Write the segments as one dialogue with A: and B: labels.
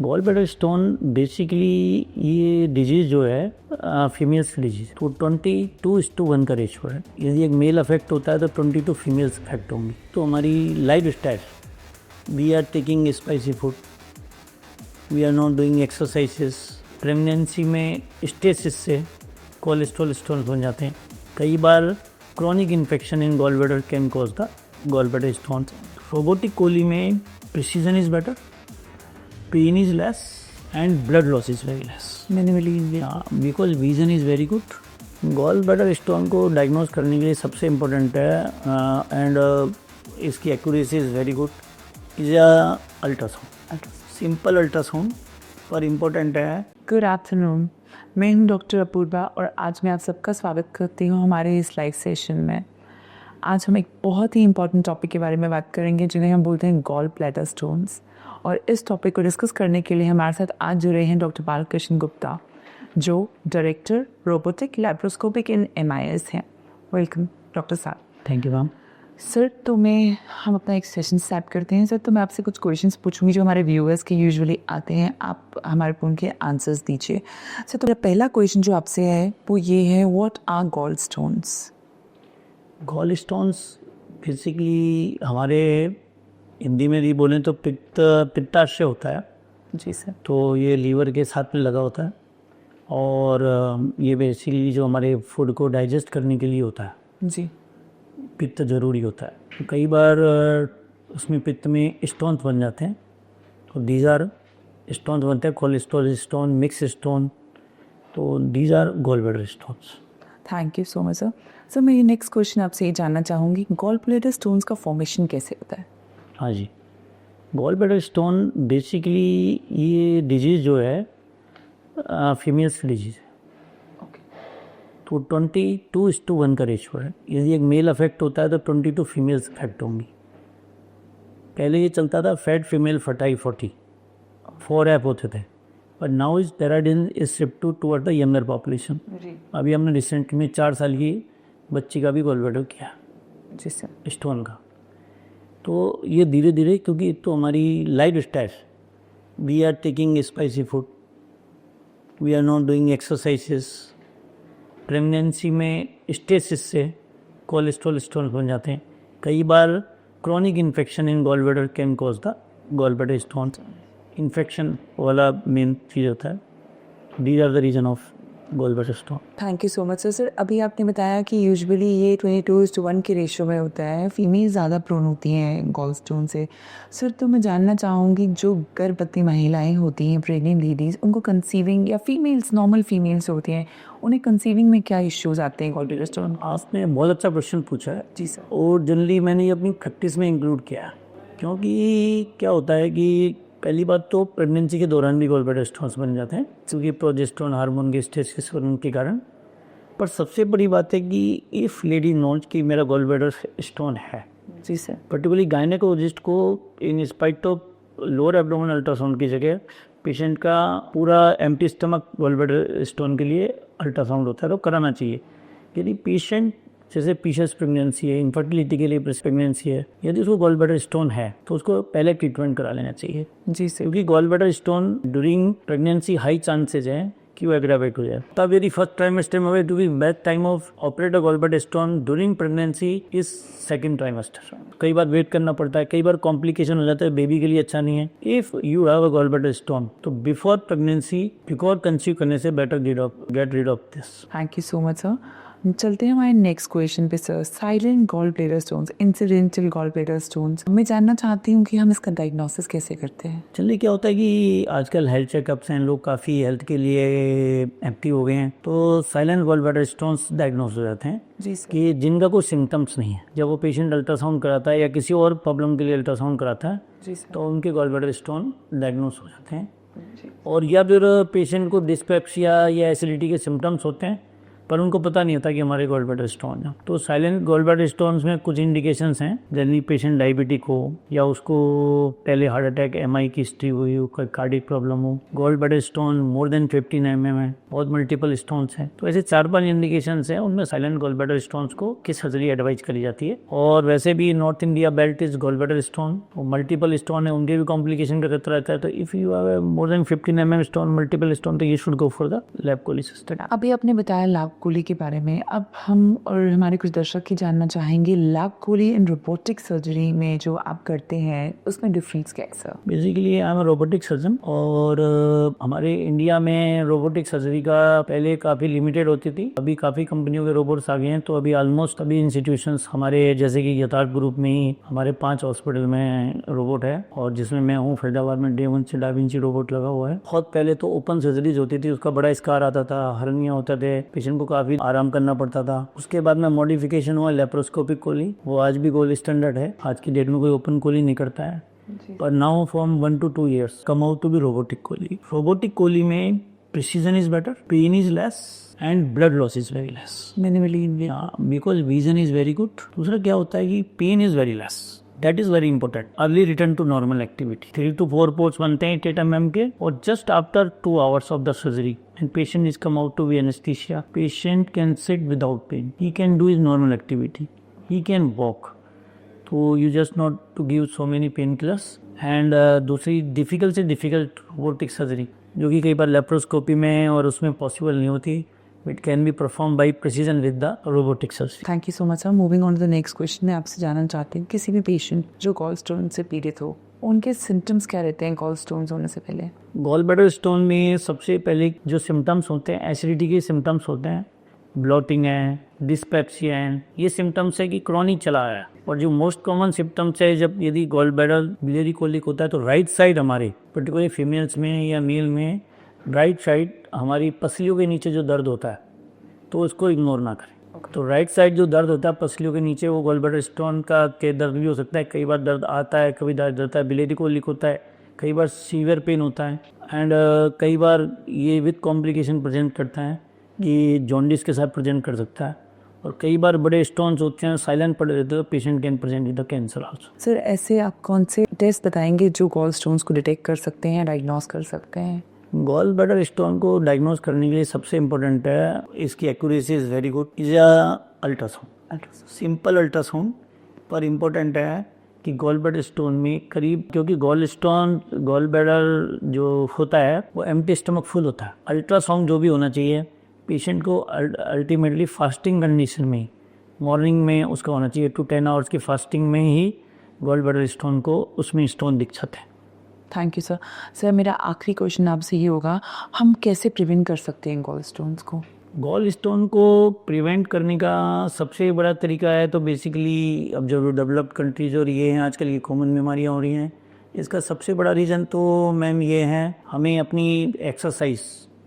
A: Gall bladder stone basically ये disease जो है फीमेल्स की डिजीज़, तो 22:1 का रेशो है। यदि एक मेल अफेक्ट होता है तो 22 फीमेल्स अफेक्ट होंगी। तो हमारी life style, we are taking spicy food, we are not doing exercises, pregnancy में स्टेसिस से कोलेस्ट्रॉल स्टोन बन जाते हैं। कई बार chronic infection in gall bladder can cause the gall bladder stone. Robotic कोली में precision is better, pain is less and blood loss is very less minimally, because vision is very good. Gall bladder stone को diagnose करने के लिए सबसे important है and इसकी accuracy is very good is ultrasound, simple ultrasound पर important है।
B: Good afternoon, मैं हूँ डॉक्टर अपूर्वा और आज मैं आप सबका स्वागत करती हूँ हमारे इस लाइव सेशन में। आज हम एक बहुत ही इम्पॉर्टेंट टॉपिक के बारे में बात करेंगे जिन्हें हम बोलते हैं गॉल ब्लैडर स्टोन्स। और इस टॉपिक को डिस्कस करने के लिए हमारे साथ आज जुड़े हैं डॉक्टर बालकृष्ण गुप्ता, जो डायरेक्टर रोबोटिक लैप्रोस्कोपिक इन MIS हैं। वेलकम डॉक्टर साहब।
A: Thank you ma'am.
B: सर, तो हम अपना एक सेशन स्टार्ट करते हैं। सर, तो मैं आपसे कुछ क्वेश्चंस पूछूंगी जो हमारे व्यूअर्स के यूजुअली आते हैं, आप हमारे को उनके आंसर्स दीजिए। सर, तो मेरा पहला क्वेश्चन जो आपसे है वो ये है, what are gall stones?
A: Gall stones basically हमारे हिंदी में भी बोलें तो पित्ताशय होता है।
B: जी सर।
A: तो ये लीवर के साथ में लगा होता है और ये बेसिकली जो हमारे फूड को डाइजेस्ट करने के लिए होता है।
B: जी।
A: पित्त ज़रूरी होता है। तो कई बार उसमें पित्त में स्टोन्स बन जाते हैं, तो दीज आर स्टोन्स बनते हैं, कोलेस्ट्रॉल स्टोन, मिक्स स्टोन, तो these are gall bladder stones.
B: Thank you so much sir. Sir, मैं ये नेक्स्ट क्वेश्चन आपसे ये जानना चाहूँगी, गॉल ब्लैडर स्टोन्स का फॉर्मेशन कैसे होता है?
A: हाँ जी, गॉल ब्लैडर स्टोन बेसिकली ये डिजीज़ जो है फीमेल्स की डिजीज़ है। तो 22:1 का रेशो है। यदि एक मेल अफेक्ट होता है तो 22 फीमेल्स अफेक्ट होंगी। पहले ये चलता था फैट फीमेल फटाई 4 ऐप होते थे, पर now is trend is shift toward the younger population. अभी हमने रिसेंट में 4 साल की बच्ची का भी गॉल ब्लैडर किया
B: जी सर,
A: स्टोन का। तो ये धीरे धीरे, क्योंकि तो हमारी life style, we are taking spicy food, we are not doing exercises, pregnancy में स्टेसिस से कोलेस्ट्रॉल स्टोन बन जाते हैं। कई बार chronic infection in gall bladder can cause the gall bladder stone. Infection वाला मेन चीज़ होता है। These are the reason of gall bladder stone.
B: Thank you so much sir. Sir, अभी आपने बताया कि यूजुअली ये 22:1 के रेशो में होता है, फीमेल ज़्यादा प्रोन होती हैं गॉल स्टोन से। सर, तो मैं जानना चाहूँगी, जो गर्भवती महिलाएं होती हैं, प्रेग्नेंट लेडीज़, उनको कंसीविंग या फीमेल्स, नॉर्मल फीमेल्स होती हैं, उन्हें कंसीविंग में क्या इश्यूज आते हैं गॉल ब्लैडर स्टोन?
A: आपने बहुत अच्छा क्वेश्चन पूछा है।
B: जी सर।
A: और जनरली मैंने ये अपनी प्रैक्टिस में इंक्लूड किया है, क्योंकि क्या होता है कि पहली बात तो प्रेगनेंसी के दौरान भी गॉल ब्लैडर स्टोन्स बन जाते हैं, क्योंकि प्रोजेस्टेरोन हार्मोन के स्टेसिस के कारण। पर सबसे बड़ी बात है कि इफ़ लेडी नोज कि मेरा गॉल ब्लैडर स्टोन है,
B: जी सर,
A: पर्टिकुलरली गायनेकोलॉजिस्ट को in spite of lower abdominal ultrasound की जगह पेशेंट का पूरा empty stomach gall bladder stone के लिए अल्ट्रासाउंड होता है, तो कराना चाहिए। यदि पेशेंट जैसे पीशियस प्रेगनेंसी है, इनफर्टिलिटी के लिए प्रेगनेंसी है, यदि उसको गॉल ब्लैडर स्टोन है तो उसको पहले ट्रीटमेंट करा लेना चाहिए।
B: जी सर।
A: क्योंकि gall bladder stone during pregnancy high chances हैं कि वो एग्रावेट हो जाए। तब यदि फर्स्ट ट्राइमेस्टर में हुए, to be best time of operate a gall bladder stone during pregnancy is second trimester. कई बार वेट करना पड़ता है, कई बार कॉम्प्लिकेशन हो जाता है, बेबी के लिए अच्छा नहीं है। If you have a gall bladder stone तो बिफोर प्रेगनेंसी, बिफोर कंसीव करने से better get rid of this.
B: Thank you so much sir. चलते हैं हमारे नेक्स्ट क्वेश्चन पे sir, silent gall bladder stones, incidental gall bladder stones. मैं जानना चाहती हूँ कि हम इसका डायग्नोसिस कैसे करते हैं?
A: चलिए, क्या होता है कि आजकल हेल्थ चेकअप्स हैं, लोग काफ़ी हेल्थ के लिए एक्टिव हो गए हैं, तो silent gall bladder stones diagnose हो जाते हैं
B: जी सर।
A: कि जिनका कोई सिम्टम्स नहीं है। जब वो पेशेंट अल्ट्रासाउंड कराता है या किसी और प्रॉब्लम के लिए अल्ट्रासाउंड कराता है,
B: जी सर।
A: तो उनके गॉल ब्लैडर स्टोन डायग्नोस हो जाते हैं।
B: जी।
A: और या फिर पेशेंट को डिस्पेप्सिया या एसिडिटी के सिम्टम्स होते हैं, पर उनको पता नहीं होता कि हमारे गॉल ब्लैडर स्टोन है। तो साइलेंट गॉल ब्लैडर स्टोन्स में कुछ इंडिकेशंस हैं, जनरली पेशेंट डायबिटिक हो या उसको पहले हार्ट अटैक एमआई की हिस्ट्री हुई हो, कोई कार्डिक प्रॉब्लम हो, gall bladder stone more than 15 mm है, बहुत मल्टीपल स्टोन्स हैं। तो ऐसे 4-5 इंडिकेशंस हैं, उनमें साइलेंट गॉल ब्लैडर स्टोन्स को किस सर्जरी एडवाइज करी जाती है। और वैसे भी north India belt is gall bladder stone, multiple stone है, उनके भी कॉम्प्लिकेशन का खतरा रहता है। तो if you have more than 15 mm stone, multiple stone, तो you should go for the lap cholecystectomy.
B: अभी आपने बताया लैब कोली के बारे में, अब हम और हमारे कुछ दर्शक ही जानना चाहेंगे लैब कोली इन रोबोटिक सर्जरी में जो आप करते हैं उसमें डिफरेंस क्या है sir?
A: Basically I am a robotic surgeon, और हमारे इंडिया में रोबोटिक सर्जरी का पहले काफ़ी लिमिटेड होती थी, अभी काफ़ी कंपनियों के रोबोट्स आ गए हैं। तो अभी ऑलमोस्ट अभी इंस्टीट्यूशंस हमारे जैसे कि यथार्थ ग्रुप में ही हमारे 5 हॉस्पिटल में रोबोट है, और जिसमें मैं हूँ फरीदाबाद में डे 1 से डा विंची रोबोट लगा हुआ है। बहुत पहले तो ओपन सर्जरीज होती थी, उसका बड़ा स्कार आता था, हर्निया होता थे, पेशेंट को काफ़ी आराम करना पड़ता था। उसके बाद में मॉडिफिकेशन हुआ लेप्रोस्कोपिक कोली, वो आज भी गोल्ड स्टैंडर्ड है, आज की डेट में कोई ओपन कोली नहीं करता है। But now from 1 to 2 years come out to be robotic coli. Robotic coli में precision is better, pain is less and blood loss is very less.
B: Minimally
A: Because vision is very good. दूसरा क्या होता है कि pain is very less. That is very important. Early return to normal activity. 3 to 4 ports बनते हैं 8 mm के, और just after 2 hours of the surgery and patient is come out to be anesthesia, patient can sit without pain. He can do his normal activity. He can walk. तो you just not to give so many pain killers. And दूसरी difficult से difficult robotic surgery जो कि कई बार laparoscopy में और उसमें possible नहीं होती, it can be perform by precision with the robotic surgery.
B: Thank you so much sir. Moving on to the next question, मैं आपसे जानना चाहती हूँ किसी भी पेशेंट जो गॉल स्टोन से पीड़ित हो, उनके सिम्टम्स क्या रहते हैं गॉल स्टोन्स होने से पहले?
A: गॉल ब्लैडर स्टोन में सबसे पहले जो सिम्टम्स होते हैं, एसिडिटी के सिम्टम्स होते हैं, ब्लॉटिंग है, डिस्पेप्सिया है, ये सिम्टम्स है कि क्रॉनिक चला है। और जो मोस्ट कॉमन सिम्टम्स है, जब यदि गॉल ब्लैडर बिलियरी कोलिक होता है तो राइट साइड हमारे पर्टिकुलरली फीमेल्स में या मेल में राइट साइड हमारी पसलियों के नीचे जो दर्द होता है, तो उसको इग्नोर ना करें। तो राइट साइड जो दर्द होता है पसलियों के नीचे, वो गॉल ब्लैडर स्टोन का के दर्द भी हो सकता है। कई बार दर्द आता है, कभी दर्द आता है, बिलियरी कोलिक होता है, कई बार सीवियर पेन होता है, एंड कई बार ये विद कॉम्प्लिकेशन प्रेजेंट करता है, ये जॉन्डिस के साथ प्रेजेंट कर सकता है। और कई बार बड़े स्टोन्स होते हैं, साइलेंट पड़े रहते हैं, तो patient can present with the cancer also.
B: Sir ऐसे आप कौन से टेस्ट बताएंगे जो गॉल स्टोन्स को डिटेक्ट कर सकते हैं, डायग्नोस कर सकते हैं?
A: गॉल ब्लैडर स्टोन को डायग्नोस करने के लिए सबसे इम्पोर्टेंट है, इसकी accuracy is very good, is ultrasound, simple ultrasound, पर इम्पोर्टेंट है कि गॉल ब्लैडर स्टोन में करीब, क्योंकि गॉल ब्लैडर जो होता है वो एम्प्टी स्टमक फुल होता है। अल्ट्रासाउंड जो भी होना चाहिए पेशेंट को अल्टीमेटली फास्टिंग कंडीशन में, मॉर्निंग में उसका होना चाहिए 2 to 10 आवर्स की फास्टिंग में ही गॉल ब्लैडर स्टोन को उसमें स्टोन दिख जाते हैं।
B: Thank you sir. सर मेरा आखिरी क्वेश्चन आपसे ये होगा, हम कैसे प्रिवेंट कर सकते हैं गॉल स्टोन्स को?
A: गॉल स्टोन को प्रिवेंट करने का सबसे बड़ा तरीका है तो बेसिकली अब जो डेवलप्ड कंट्रीज और ये हैं आजकल ये कॉमन बीमारियाँ हो रही हैं, इसका सबसे बड़ा रीज़न तो मैम ये है, हमें अपनी एक्सरसाइज,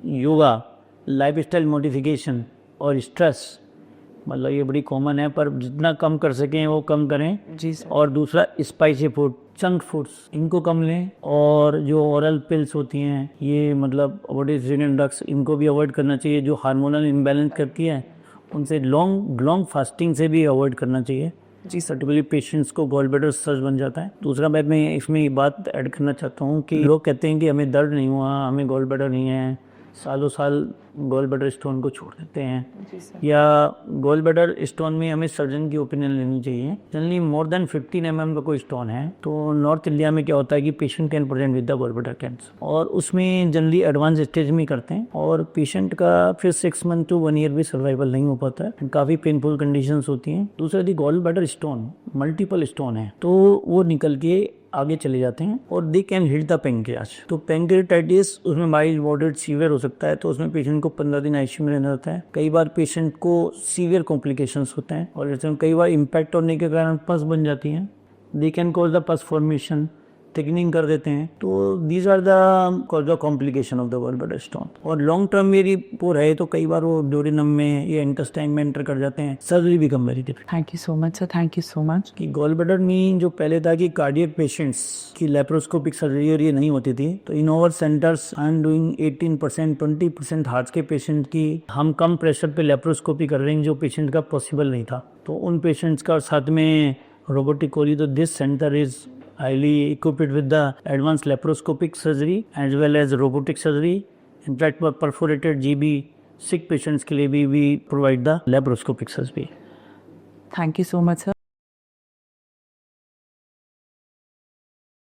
A: योगा, लाइफस्टाइल मॉडिफिकेशन और स्ट्रेस, मतलब ये बड़ी कॉमन है, पर जितना कम कर सकें वो कम करें
B: जी सर।
A: और दूसरा स्पाइसी फूड, चंक फूड्स, इनको कम लें। और जो ओरल पिल्स होती हैं, ये मतलब ओडिजिन ड्रग्स, इनको भी अवॉइड करना चाहिए, जो हार्मोनल इम्बैलेंस करती है, उनसे लॉन्ग फास्टिंग से भी अवॉइड करना चाहिए। जी सर्टिफिकली पेशेंट्स को गॉल ब्लैडर सर्ज बन जाता है। दूसरा मैं इसमें ये बात ऐड करना चाहता हूँ कि लोग कहते हैं कि हमें दर्द नहीं हुआ, हमें गॉल ब्लैडर नहीं है, सालों साल गॉल ब्लैडर स्टोन को छोड़ देते हैं, या गॉल ब्लैडर स्टोन में हमें सर्जन की ओपिनियन लेनी चाहिए। जनरली मोर देन 15 mm का कोई स्टोन है तो नॉर्थ इंडिया में क्या होता है कि patient can present with the gall bladder cancer, और उसमें जनरली एडवांस स्टेज में करते हैं, और पेशेंट का फिर 6 months to 1 year भी सर्वाइवल नहीं हो पाता है, काफ़ी पेनफुल कंडीशंस होती हैं। दूसरा यदि gall bladder stone multiple stone है तो वो निकल के आगे चले जाते हैं और they can hit the pancreas. तो पेंक्रियाटाइटिस उसमें माइल्ड मॉडरेट सीवियर हो सकता है, तो उसमें पेशेंट को 15 दिन आईसीयू में रहना होता है। कई बार पेशेंट को सीवियर कॉम्प्लिकेशंस होते हैं, और जैसे कई बार इम्पैक्ट होने के कारण पस बन जाती हैं, they can cause the pus formation, thickening कर देते हैं, तो these are the cause of complication of the gall bladder stone. और लॉन्ग टर्म मेरी वो रहे तो कई बार वो ड्यूरिनम में या इंटेस्टाइन में एंटर कर जाते हैं, surgery become very difficult.
B: Thank you so much sir, thank you so much.
A: कि गॉल ब्लैडर में जो पहले था कि कार्डियक पेशेंट्स की लेप्रोस्कोपिक सर्जरी और ये नहीं होती थी, तो in our centres I am doing 18% 20% heart के पेशेंट की हम कम प्रेशर पे लेप्रोस्कोपी कर रहे हैं, जो पेशेंट का पॉसिबल नहीं था। तो उन पेशेंट्स का साथ में रोबोटिक कोली, तो this centre is highly equipped with the advanced laparoscopic surgery as well as robotic surgery. In fact, for perforated GB sick patients के लिए भी we provide the laparoscopic surgery.
B: Thank you so much sir.